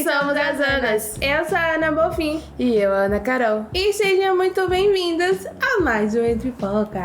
somos as Anas. Eu sou a Ana Bofim. E eu, a Ana Carol. E sejam muito bem-vindas a mais um Entre Foca.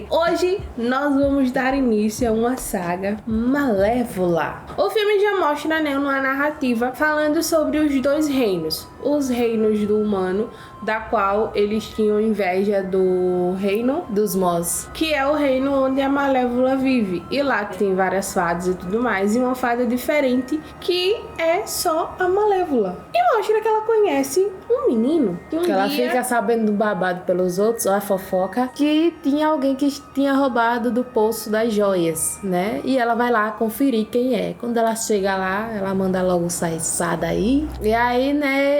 Hoje nós vamos dar início a uma saga Malévola. O filme já mostra, uma narrativa falando sobre os dois reinos. Os reinos do humano, da qual eles tinham inveja do reino dos Mós, que é o reino onde a Malévola vive. E lá tem várias fadas e tudo mais, e uma fada diferente que é só a Malévola. E mostra que ela conhece um menino. Que ela fica sabendo do babado pelos outros, ou a fofoca, que tinha alguém que tinha roubado do poço das joias, né? E ela vai lá conferir quem é. Quando ela chega lá, ela manda logo sair daí. E aí,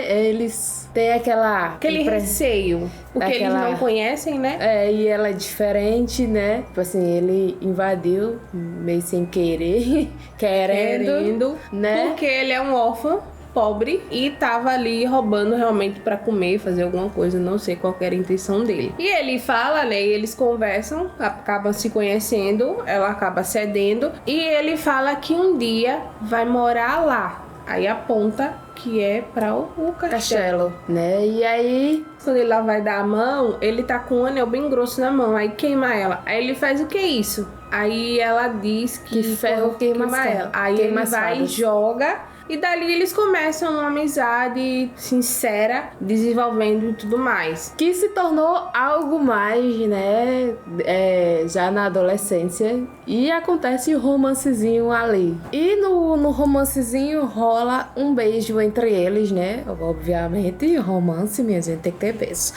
eles têm aquele receio, porque eles não conhecem, né? E ela é diferente, né? Tipo assim, ele invadiu meio sem querer, querendo, né? Porque ele é um órfão pobre e tava ali roubando realmente pra comer, fazer alguma coisa, não sei qual era a intenção dele. E ele fala, e eles conversam, acabam se conhecendo, ela acaba cedendo e ele fala que um dia vai morar lá. Aí aponta que é para o castelo, né? E aí, quando ele lá vai dar a mão, ele tá com um anel bem grosso na mão, aí queima ela. Aí ele faz o que é isso? Aí ela diz que ferro queima ela. Aí ele vai e joga. E dali eles começam uma amizade sincera, desenvolvendo e tudo mais. Que se tornou algo mais, já na adolescência. E acontece um romancezinho ali. E no romancezinho rola um beijo entre eles, né? Obviamente, romance, minha gente, tem que ter beijo.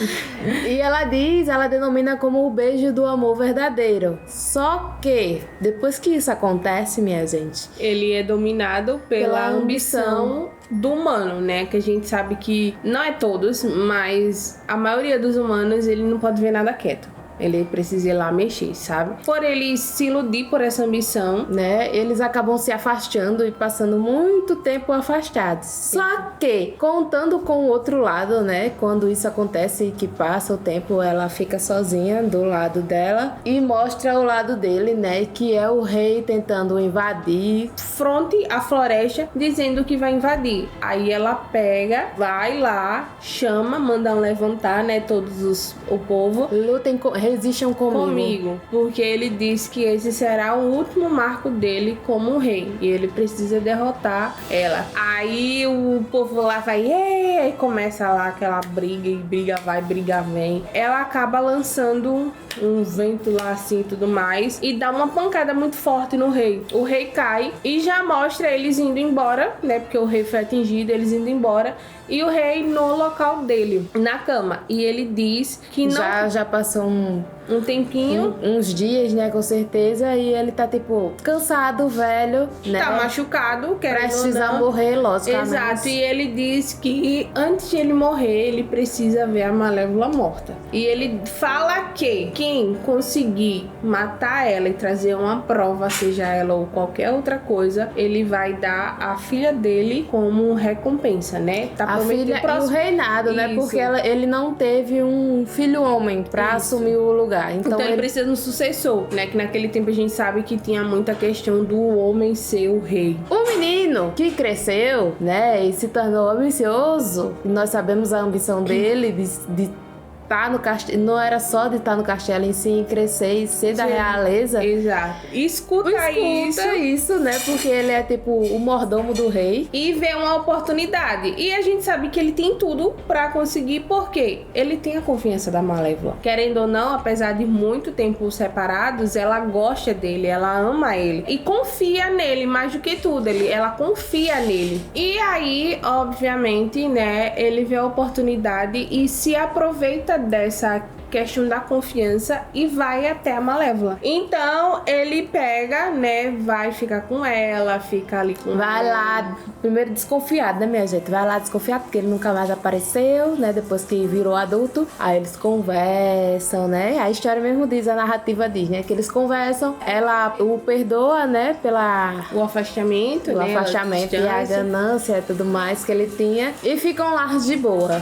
E ela denomina como o beijo do amor verdadeiro. Só que, depois que isso acontece, minha gente, ele é dominado pela ambição do humano, Que a gente sabe que não é todos, mas a maioria dos humanos, ele não pode ver nada quieto. Ele precisa ir lá mexer, sabe? Por ele se iludir por essa ambição, eles acabam se afastando e passando muito tempo afastados. Sim. Só que, contando com o outro lado, quando isso acontece e que passa o tempo, ela fica sozinha do lado dela e mostra o lado dele, que é o rei tentando invadir. Fronte à floresta, dizendo que vai invadir. Aí ela pega, vai lá, chama, manda levantar, todos o povo. Lutem resistam comigo. Porque ele diz que esse será o último marco dele como um rei. E ele precisa derrotar ela. Aí o povo lá vai, e começa lá aquela briga, e briga vai, briga vem. Ela acaba lançando um vento lá assim e tudo mais, e dá uma pancada muito forte no rei. O rei cai e já mostra eles indo embora, porque o rei foi atingido, eles indo embora, e o rei no local dele, na cama. E ele diz que não... Já passou um tempinho, uns dias, com certeza, e ele tá cansado, velho, tá machucado, prestes a morrer, logicamente. Exato, e ele diz que antes de ele morrer, ele precisa ver a Malévola morta. E ele fala que quem conseguir matar ela e trazer uma prova, seja ela ou qualquer outra coisa, ele vai dar a filha dele como recompensa, Tá a filha e o reinado, porque ele não teve um filho homem pra assumir o lugar. Então ele precisa de um sucessor, que naquele tempo a gente sabe que tinha muita questão do homem ser o rei. O menino que cresceu, e se tornou ambicioso, nós sabemos a ambição dele de estar no castelo, não era só de estar no castelo em si, crescer e ser da realeza. Exato. Escuta isso, porque ele é o mordomo do rei. E vê uma oportunidade. E a gente sabe que ele tem tudo pra conseguir, porque ele tem a confiança da Malévola. Querendo ou não, apesar de muito tempo separados, ela gosta dele, ela ama ele. E confia nele, mais do que tudo. Ela confia nele. E aí, obviamente, ele vê a oportunidade e se aproveita dessa questão da confiança e vai até a Malévola. Então ele pega, vai ficar com ela, fica ali com vai ela. Lá, primeiro desconfiado, minha gente? Vai lá desconfiado porque ele nunca mais apareceu, depois que virou adulto. Aí eles conversam, A história mesmo diz, a narrativa diz, que eles conversam, ela o perdoa, o afastamento, e a ganância e tudo mais que ele tinha, e ficam lá de boa,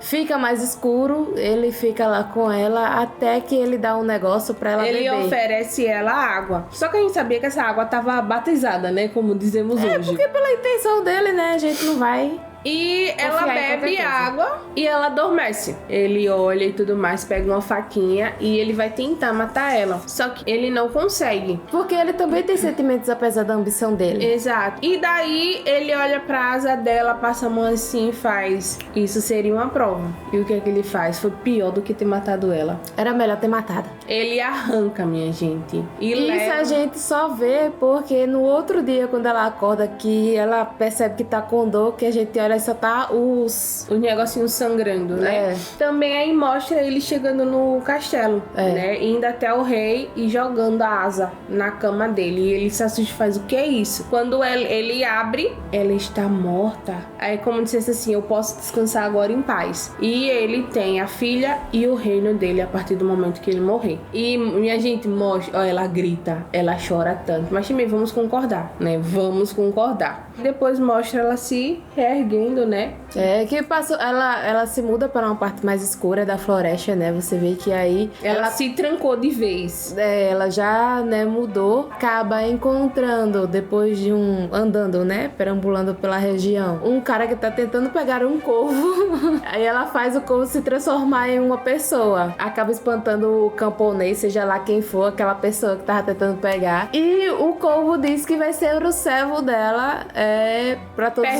Fica mais escuro, ele fica lá com ela até que ele dá um negócio pra ela beber. Ele oferece ela água. Só que a gente sabia que essa água tava batizada, Como dizemos hoje. Porque pela intenção dele, a gente não vai... E ela Confiar em bebe qualquer coisa. água e ela adormece. Ele olha e tudo mais, pega uma faquinha e ele vai tentar matar ela. Só que ele não consegue. Porque ele também tem sentimentos apesar da ambição dele. Exato. E daí ele olha pra asa dela, passa a mão assim e faz. Isso seria uma prova. E o que é que ele faz? Foi pior do que ter matado ela. Era melhor ter matado. Ele arranca, minha gente. E Isso leva... a gente só vê porque no outro dia, quando ela acorda, que ela percebe que tá com dor, que a gente olha e só tá os negocinhos sangrando, né? É. Também aí mostra ele chegando no castelo, né? Indo até o rei e jogando a asa na cama dele. E ele se assusta e faz, o que é isso? Quando ele abre, ela está morta. Aí como dissesse assim, eu posso descansar agora em paz. E ele tem a filha e o reino dele a partir do momento que ele morrer. E minha gente, mostra, ó, ela grita, ela chora tanto. Mas também vamos concordar, né? Vamos concordar. Depois mostra ela se reerguendo, né? É, que passou, ela se muda para uma parte mais escura da floresta, né? Você vê que aí Ela se trancou de vez. ela já, né, mudou, acaba encontrando, depois de andando, né, perambulando pela região, um cara que tá tentando pegar um corvo. Aí ela faz o corvo se transformar em uma pessoa, acaba espantando o camponês, seja lá quem for, aquela pessoa que tava tentando pegar. E o corvo diz que vai ser o servo dela, pra todos.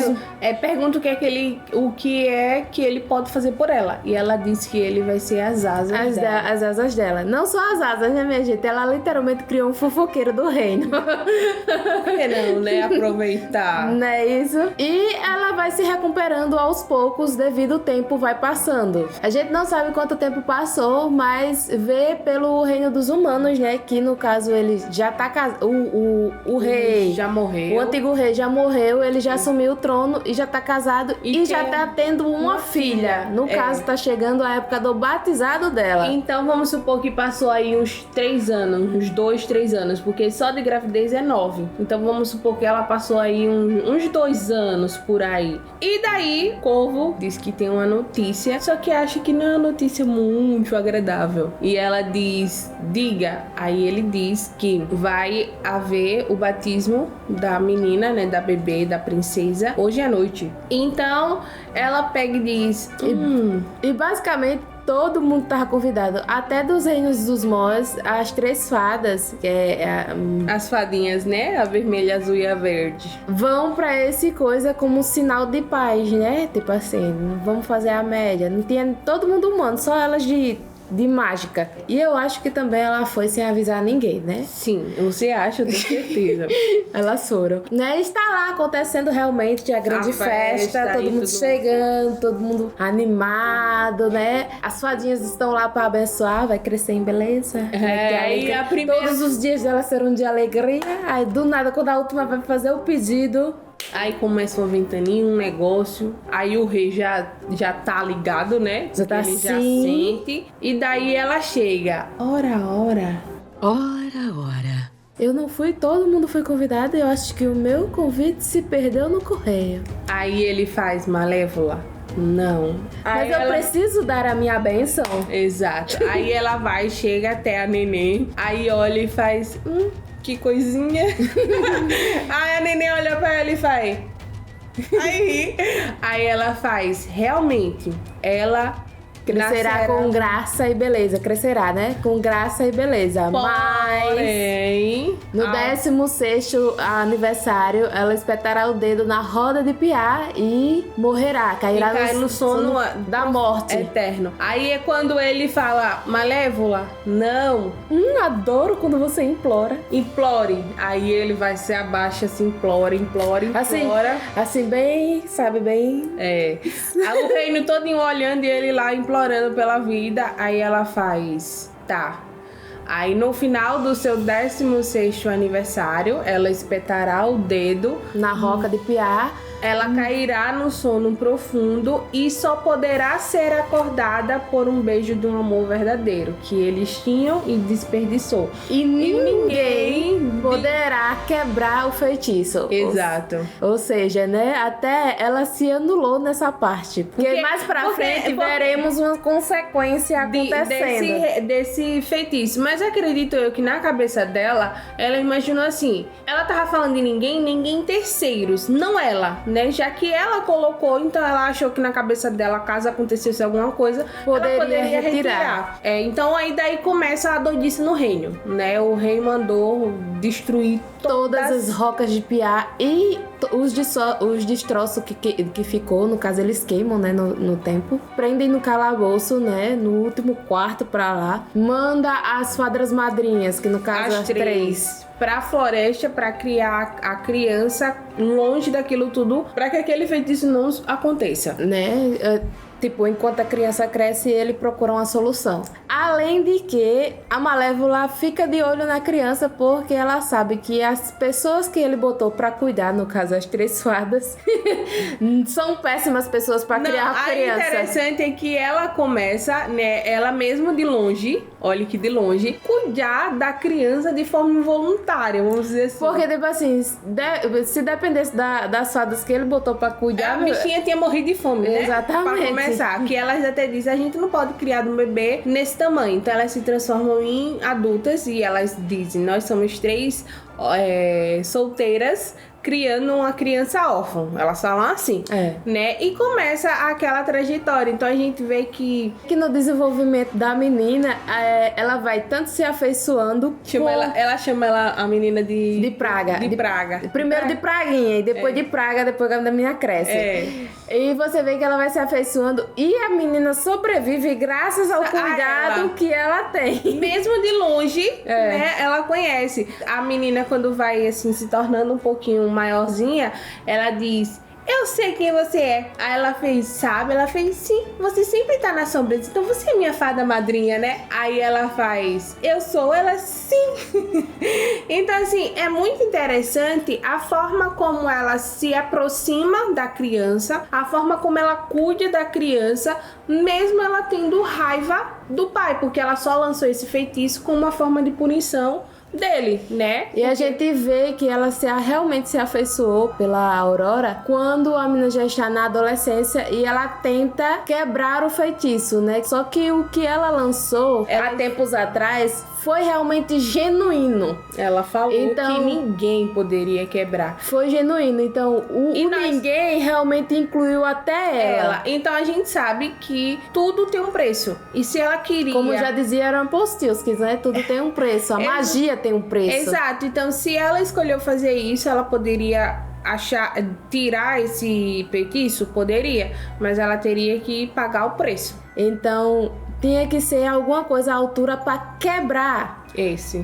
Pergunta o que é que ele pode fazer por ela. E ela diz que ele vai ser as asas dela. As asas dela. Não só as asas, né, minha gente? Ela literalmente criou um fofoqueiro do reino. Por que não, né? Aproveitar. Não é isso? E ela vai se recuperando aos poucos devido ao tempo vai passando. A gente não sabe quanto tempo passou, mas vê pelo reino dos humanos, né? Que no caso ele já tá casado. O rei já morreu. O antigo rei já morreu, ele já assumiu o trono e já tá casado e já tá tendo uma filha. No caso, tá chegando a época do batizado dela. Então vamos supor que passou aí uns 3 anos, uns 2, 3 anos, porque só de gravidez é 9. Então vamos supor que ela passou aí uns 2 anos por aí. E daí, Corvo diz que tem uma notícia, só que acha que não é uma notícia muito agradável. E ela diz, diga. Aí ele diz que vai haver o batismo da menina, né, da bebê, da princesa, hoje à noite. Então, ela pega e diz... E basicamente todo mundo tava convidado, até dos reinos dos Mós, as 3 fadas, que as fadinhas, né? A vermelha, a azul e a verde. Vão pra esse coisa como um sinal de paz, né? Tipo assim, vamos fazer a média. Não tinha todo mundo humano, só elas de mágica. E eu acho que também ela foi sem avisar ninguém, né? Sim, você acha, eu tenho certeza. Elas foram. Né? Está lá acontecendo realmente a grande festa, todo mundo chegando, todo mundo animado, né? As fadinhas estão lá pra abençoar, vai crescer em beleza. E a primeira... Todos os dias delas serão de alegria. Aí do nada, quando a última vai fazer o pedido... Aí começa uma ventaninha, um negócio. Aí o rei já tá ligado, né? Já tá ele assim. já sente. E daí ela chega. Ora. Eu não fui, todo mundo foi convidado. Eu acho que o meu convite se perdeu no correio. Aí ele faz, Malévola. Não. Mas eu preciso dar a minha bênção. Exato. Aí ela vai, chega até a neném. Aí olha e faz... que coisinha. Aí a neném olha pra ela e faz... Aí ela faz... Realmente, ela... Crescerá com graça e beleza. Crescerá, né? Com graça e beleza. Porém, mas no 16º aniversário, ela espetará o dedo na roda de piar e morrerá. Cairá no sono da morte. Eterno. Aí é quando ele fala, Malévola, não. Adoro quando você implora. Implore. Aí ele vai se abaixa, assim, implora. Assim bem, sabe, bem... Aí o reino todinho olhando e ele lá implorando pela vida. Aí ela faz, tá. Aí no final do seu 16º aniversário, ela espetará o dedo na roca de piar. Ela cairá no sono profundo e só poderá ser acordada por um beijo de um amor verdadeiro que eles tinham e desperdiçou. E ninguém poderá quebrar o feitiço. Exato. Ou seja, né? Até ela se anulou nessa parte. Porque mais pra frente veremos uma consequência acontecendo. Desse feitiço. Mas acredito eu que na cabeça dela, ela imaginou assim: ela tava falando de ninguém terceiros, não ela. né? Já que ela colocou, então ela achou que na cabeça dela, caso acontecesse alguma coisa, ela poderia retirar. Então aí daí começa a doidice no reino, né? O rei mandou destruir todas as rocas de Piá e os destroços que ficou, no caso eles queimam, né, no tempo. Prendem no calabouço, né, no último quarto pra lá. Manda as fadas madrinhas, que no caso as três, pra floresta pra criar a criança longe daquilo tudo, pra que aquele feitiço não aconteça, né? Tipo, enquanto a criança cresce, ele procura uma solução. Além de que a Malévola fica de olho na criança, porque ela sabe que as pessoas que ele botou pra cuidar, no caso as três fadas, são péssimas pessoas pra criar a criança. O interessante é que ela começa, né, ela mesma de longe, olha que de longe, cuidar da criança de forma involuntária, vamos dizer assim. Porque, tipo assim, se dependesse das fadas que ele botou pra cuidar... A bichinha tinha morrido de fome, né? Exatamente. Pra começar, que elas até dizem, a gente não pode criar um bebê nesse tamanho. Então elas se transformam em adultas e elas dizem, nós somos três solteiras criando uma criança órfã. Elas falam assim, né? E começa aquela trajetória. Então a gente vê que no desenvolvimento da menina, ela vai tanto se afeiçoando... Ela chama a menina de praga. De praga. Primeiro de praguinha, e depois de praga, depois que a menina cresce. E você vê que ela vai se afeiçoando e a menina sobrevive graças ao cuidado que ela tem. Mesmo de longe, né? Ela conhece. A menina, quando vai assim se tornando um pouquinho maiorzinha, ela diz, eu sei quem você é. Aí ela fez, sabe? Ela fez, sim, você sempre tá na sombra. Então você é minha fada madrinha, né? Aí ela faz, eu sou. Ela, sim. Então assim, é muito interessante a forma como ela se aproxima da criança, a forma como ela cuida da criança, mesmo ela tendo raiva do pai, porque ela só lançou esse feitiço como uma forma de punição dele, né? E a gente vê que ela realmente se afeiçoou pela Aurora quando a menina já está na adolescência e ela tenta quebrar o feitiço, né? Só que o que ela lançou há tempos atrás foi realmente genuíno. Ela falou que ninguém poderia quebrar. Foi genuíno. Então, ninguém realmente incluiu até ela. Então, a gente sabe que tudo tem um preço. E se ela queria... Como já dizia Aaron Postilski, né? Tudo tem um preço. A magia tem um preço. Exato. Então, se ela escolheu fazer isso, ela poderia tirar esse feitiço? Poderia. Mas ela teria que pagar o preço. Então... tinha que ser alguma coisa à altura para quebrar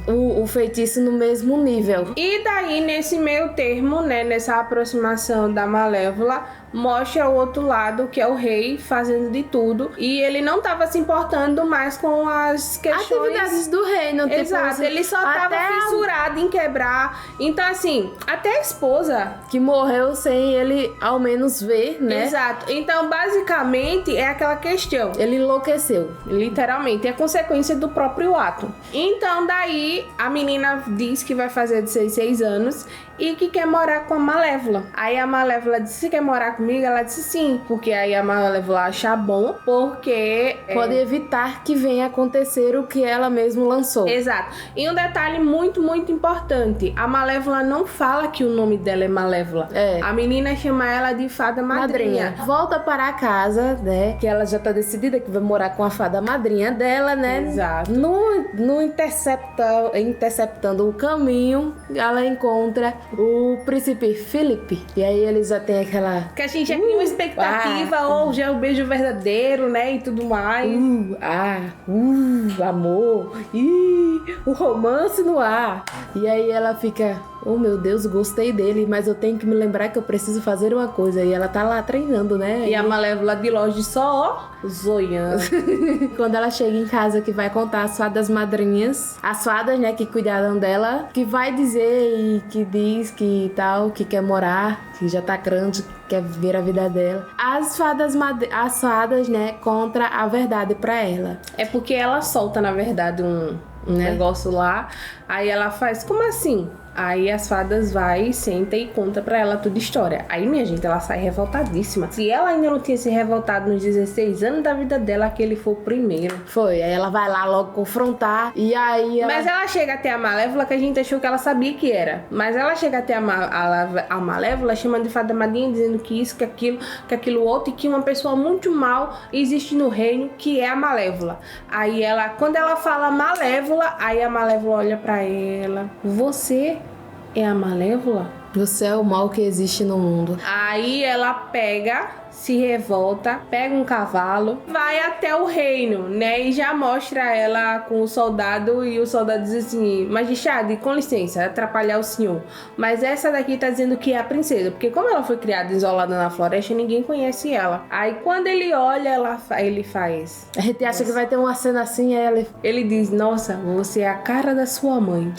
o feitiço no mesmo nível. E daí, nesse meio termo, né, nessa aproximação da Malévola, mostra o outro lado, que é o rei fazendo de tudo. E ele não estava se importando mais com as questões... atividades do reino. Exato, tipo, ele só estava fissurado em quebrar. Então, assim, até a esposa... que morreu sem ele, ao menos, ver, né? Exato. Então, basicamente, é aquela questão. Ele enlouqueceu. Literalmente. É consequência do próprio ato. Então, daí, a menina diz que vai fazer 16 anos e que quer morar com a Malévola. Aí a Malévola disse, você quer morar comigo? Ela disse sim, porque aí a Malévola acha bom, porque... pode evitar que venha acontecer o que ela mesma lançou. Exato. E um detalhe muito, muito importante, a Malévola não fala que o nome dela é Malévola. A menina chama ela de fada madrinha. Volta para a casa, né, que ela já tá decidida que vai morar com a fada madrinha dela, né? Exato. Interceptando o caminho, ela encontra o príncipe Felipe. E aí eles já tem aquela... que a gente já tinha uma expectativa, ou já é o beijo verdadeiro, né? E tudo mais. Amor. O romance no ar. E aí ela fica... oh meu Deus, gostei dele, mas eu tenho que me lembrar que eu preciso fazer uma coisa. E ela tá lá treinando, né? E a Malévola de longe só, ó, zoiando. Quando ela chega em casa, que vai contar as fadas madrinhas, as fadas, né, que cuidaram dela, que vai dizer e que diz que tal, que quer morar, que já tá grande, que quer ver a vida dela. As fadas, né, contra a verdade pra ela. É porque ela solta, na verdade, um negócio lá. Aí ela faz, como assim? Aí as fadas vai, senta e conta pra ela toda a história. Aí, minha gente, ela sai revoltadíssima. Se ela ainda não tinha se revoltado nos 16 anos da vida dela, aquele foi o primeiro. Foi, aí ela vai lá logo confrontar, e aí ela... Mas ela chega até a Malévola, que a gente achou que ela sabia que era. Mas ela chega até a Malévola, chamando de fada madrinha, dizendo que isso, que aquilo outro, e que uma pessoa muito mal existe no reino, que é a Malévola. Aí ela, quando ela fala Malévola, aí a Malévola olha pra ela. Você é a Malévola? Você é o mal que existe no mundo. Aí ela pega, se revolta, pega um cavalo, vai até o reino, né? E já mostra ela com o soldado, e o soldado diz assim: Majestade, com licença, atrapalhar o senhor, mas essa daqui tá dizendo que é a princesa, porque como ela foi criada isolada na floresta, ninguém conhece ela. Aí quando ele olha, ele faz... A gente acha que vai ter uma cena assim, aí ele diz: nossa, você é a cara da sua mãe.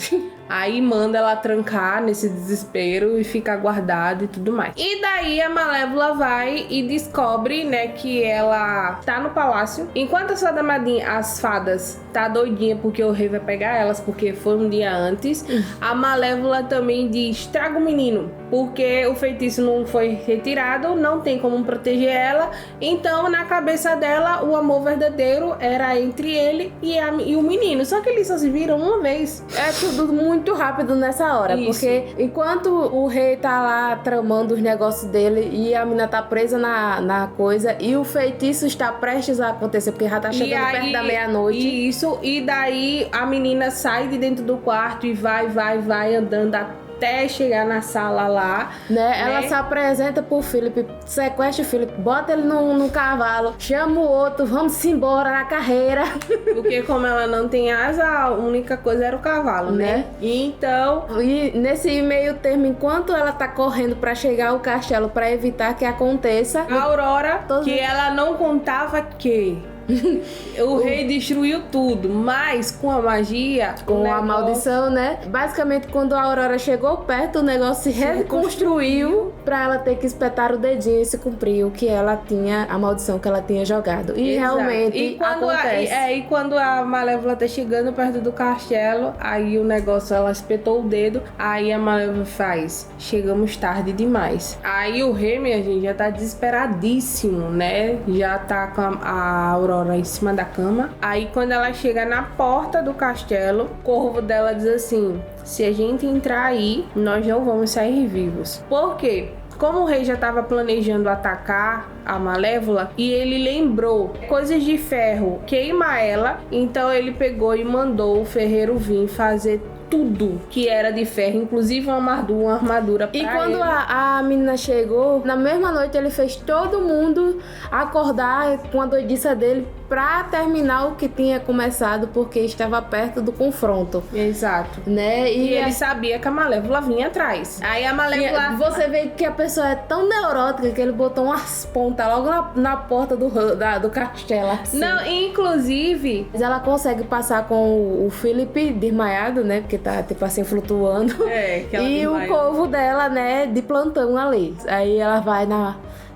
Aí manda ela trancar nesse desespero e fica guardada e tudo mais. E daí a Malévola vai e descobre, né, que ela tá no palácio. Enquanto as fadas tá doidinha porque o rei vai pegar elas, porque foi um dia antes, a Malévola também diz: traga o menino, porque o feitiço não foi retirado, não tem como proteger ela. Então, na cabeça dela, o amor verdadeiro era entre ele e o menino. Só que eles só se viram uma vez. É tudo muito rápido nessa hora. Isso. Porque enquanto o rei tá lá tramando os negócios dele e a menina tá presa na coisa, e o feitiço está prestes a acontecer, porque já tá chegando perto da meia-noite. Isso, e daí a menina sai de dentro do quarto e vai andando até chegar na sala lá, né? Ela se apresenta pro Philip, sequestra o Philip, bota ele no cavalo, chama o outro, vamos embora na carreira. Porque como ela não tem asa, a única coisa era o cavalo, né? Então... E nesse meio termo, enquanto ela tá correndo pra chegar ao castelo, pra evitar que aconteça... A Aurora, que ela não contava que... o rei destruiu tudo, mas com a magia, com a maldição, né? Basicamente, quando a Aurora chegou perto, o negócio se reconstruiu pra ela ter que espetar o dedinho e se cumpriu que ela tinha, a maldição que ela tinha jogado. E realmente acontece. E quando a Malévola tá chegando perto do castelo, aí o negócio, ela espetou o dedo, aí a Malévola faz: chegamos tarde demais. Aí o rei, minha gente, já tá desesperadíssimo, né? Já tá com a Aurora em cima da cama. Aí quando ela chega na porta do castelo, o corvo dela diz assim: se a gente entrar aí, nós não vamos sair vivos. Por quê? Como o rei já estava planejando atacar a Malévola e ele lembrou coisas de ferro queima ela, então ele pegou e mandou o ferreiro vir fazer tudo que era de ferro, inclusive uma armadura pra ele. E quando ele. a menina chegou, na mesma noite ele fez todo mundo acordar com a doidiça dele pra terminar o que tinha começado, porque estava perto do confronto. Exato. Né? E ele sabia que a Malévola vinha atrás. Aí a Malévola... Você vê que a pessoa é tão neurótica que ele botou umas pontas logo na porta do castelo. Assim. Não, inclusive... Mas ela consegue passar com o Philip desmaiado, né? Porque tá, tipo assim, flutuando. E o povo dela, né? De plantão ali. Aí ela vai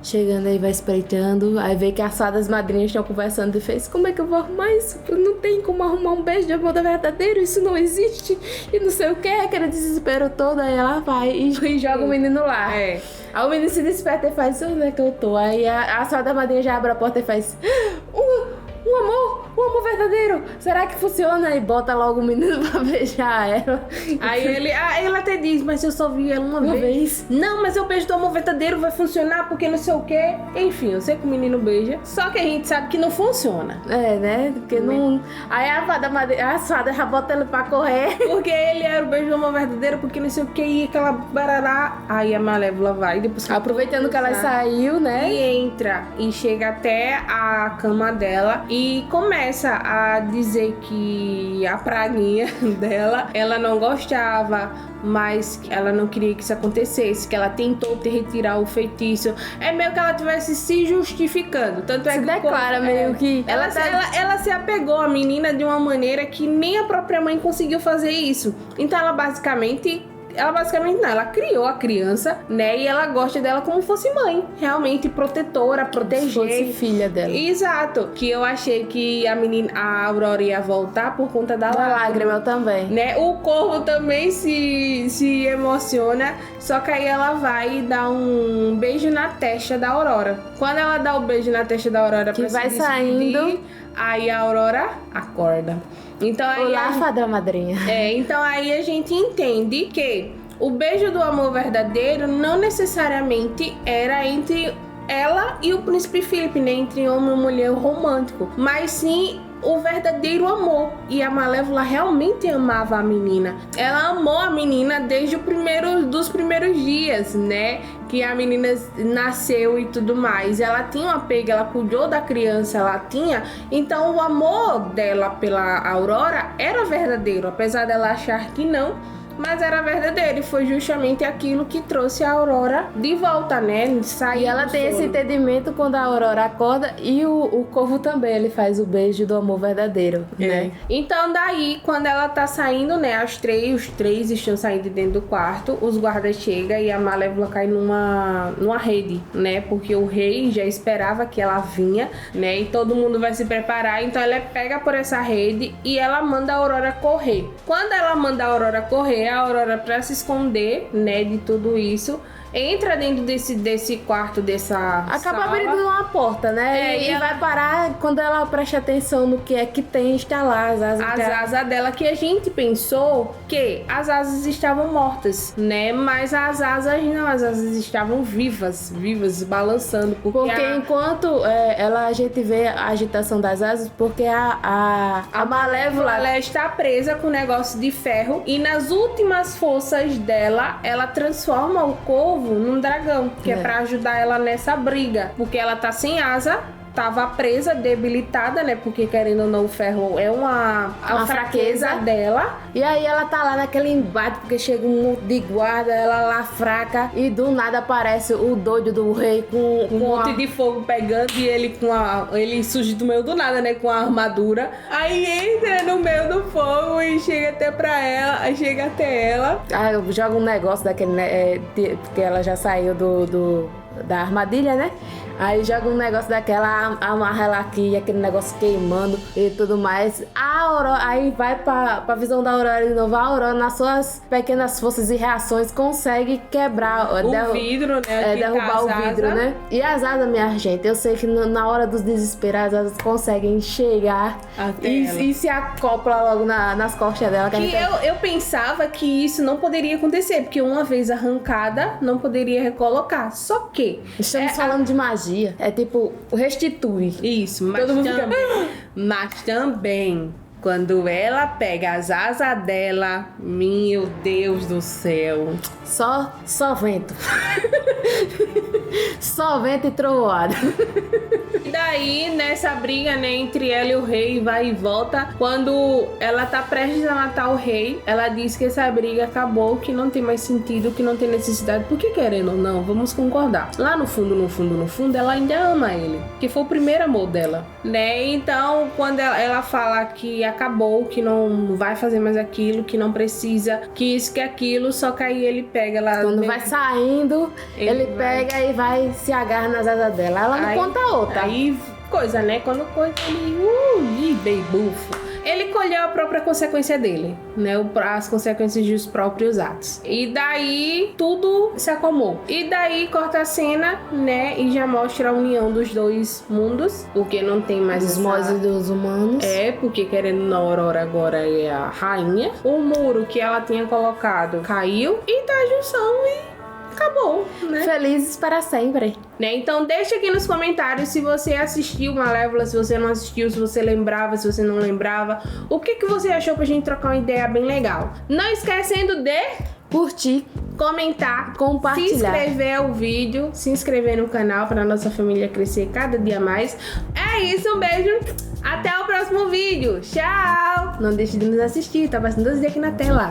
chegando aí, vai espreitando, aí vê que as fadas madrinhas estão conversando e fez: como é que eu vou arrumar isso? Não tem como arrumar um beijo de amor verdadeiro, isso não existe, e não sei o que, aquele desespero todo. Aí ela vai e joga o menino lá. Aí o menino se desperta e faz: onde é que eu tô? Aí a fada madrinha já abre a porta e faz: um amor verdadeiro, será que funciona? E bota logo o menino pra beijar ela. Aí ela até diz: mas eu só vi ela uma vez. Não, mas o beijo do amor verdadeiro vai funcionar porque não sei o que. Enfim, eu sei que o menino beija, só que a gente sabe que não funciona. Né? Porque não... Aí a fada já bota ele pra correr. Porque ele era o beijo do amor verdadeiro, porque não sei o que, e aquela barará. Aí a Malévola vai, depois... aproveitando que ela saiu, né? E entra e chega até a cama dela e começa a dizer que a praguinha dela, ela não gostava, mas que ela não queria que isso acontecesse, que ela tentou retirar o feitiço. É meio que ela estivesse se justificando. Tanto é que declara meio que... Ela se apegou à menina de uma maneira que nem a própria mãe conseguiu fazer isso. Então ela basicamente... ela basicamente não, ela criou a criança, né? E ela gosta dela como fosse mãe, realmente protetora, proteger. Como se fosse filha dela. Exato. Que eu achei que a Aurora ia voltar por conta da lágrima. Eu também. Né? O corvo também se emociona, só que aí ela vai dar um beijo na testa da Aurora. Quando ela dá o beijo na testa da Aurora que pra vai se saindo, despedir, aí a Aurora acorda. Então aí olá, fada madrinha. Então aí a gente entende que o beijo do amor verdadeiro não necessariamente era entre ela e o príncipe Felipe, né? Entre homem e mulher romântico, mas sim o verdadeiro amor. E a Malévola realmente amava a menina. Ela amou a menina desde dos primeiros dias, né? Que a menina nasceu e tudo mais. Ela tinha um apego, ela cuidou da criança, ela tinha. Então o amor dela pela Aurora era verdadeiro, apesar dela achar que não. Mas era verdadeiro e foi justamente aquilo que trouxe a Aurora de volta, né? E ela tem esse entendimento quando a Aurora acorda e o corvo também, ele faz o beijo do amor verdadeiro, né? Então daí, quando ela tá saindo, né? Os três estão saindo dentro do quarto, os guardas chegam e a Malévola cai numa rede, né? Porque o rei já esperava que ela vinha, né? E todo mundo vai se preparar, então ela pega por essa rede e ela manda a Aurora correr. Quando ela manda a Aurora correr, a Aurora, pra se esconder, né, de tudo isso, entra dentro desse quarto, dessa acaba sala. abrindo uma porta, né? E ela vai parar quando ela presta atenção no que é que tem, está lá as asas. As asas dela, que a gente pensou que as asas estavam mortas, né? Mas as asas não, as asas estavam vivas, balançando. Porque enquanto a gente vê a agitação das asas, porque a Malévola, ela está presa com um negócio de ferro e nas últimas forças dela, ela transforma o corvo num dragão, que é pra ajudar ela nessa briga, porque ela tá sem asa, tava presa, debilitada, né? Porque querendo ou não, o ferro é uma fraqueza dela. E aí ela tá lá naquele embate, porque chega um monte de guarda, ela lá fraca, e do nada aparece o doido do rei com um monte de fogo pegando e ele ele surge do meio do nada, né? Com a armadura. Aí entra no meio do fogo e chega até ela. Ah, joga um negócio daquele, né? Porque ela já saiu da armadilha, né? Aí joga um negócio daquela, amarra ela aqui, aquele negócio queimando e tudo mais. A Aurora, aí vai pra visão da Aurora de novo. A Aurora, nas suas pequenas forças e reações, consegue quebrar o vidro, né? Derrubar o vidro, né? E as asas, minha gente, eu sei que na hora dos desesperados, as asas conseguem chegar e se acopla logo nas costas dela. Eu pensava que isso não poderia acontecer, porque uma vez arrancada, não poderia recolocar. Só que estamos falando de magia. É tipo, restitui. Isso, mas também, quando ela pega as asas dela, meu Deus do céu. Só vento. Só vento e trovoada. E daí, nessa briga, né, entre ela e o rei, vai e volta. Quando ela tá prestes a matar o rei, ela diz que essa briga acabou, que não tem mais sentido, que não tem necessidade. Porque, querendo ou não, vamos concordar. Lá no fundo, ela ainda ama ele. Que foi o primeiro amor dela, né? Então, quando ela fala que acabou, que não vai fazer mais aquilo, que não precisa, que isso, que aquilo, só que aí ele pega ela... Quando vai saindo, ele pega e vai se agarrar nas asas dela. Ela não conta outra. Aí, coisa, né? Quando coisa, ele... bem bufo. Ele colheu a própria consequência dele, né? As consequências dos próprios atos. E daí, tudo se acalmou. E daí, corta a cena, né? E já mostra a união dos dois mundos. Porque não tem mais os mortos e dos humanos. Porque querendo na Aurora agora é a rainha. O muro que ela tinha colocado caiu. E tá a junção e... acabou, né? Felizes para sempre. Né? Então deixa aqui nos comentários se você assistiu Malévola, se você não assistiu, se você lembrava, se você não lembrava. O que você achou pra gente trocar uma ideia bem legal. Não esquecendo de curtir, comentar, compartilhar, se inscrever no vídeo, se inscrever no canal para nossa família crescer cada dia mais. É isso, um beijo, até o próximo vídeo. Tchau! Não deixe de nos assistir, tá passando 2 dias aqui na tela.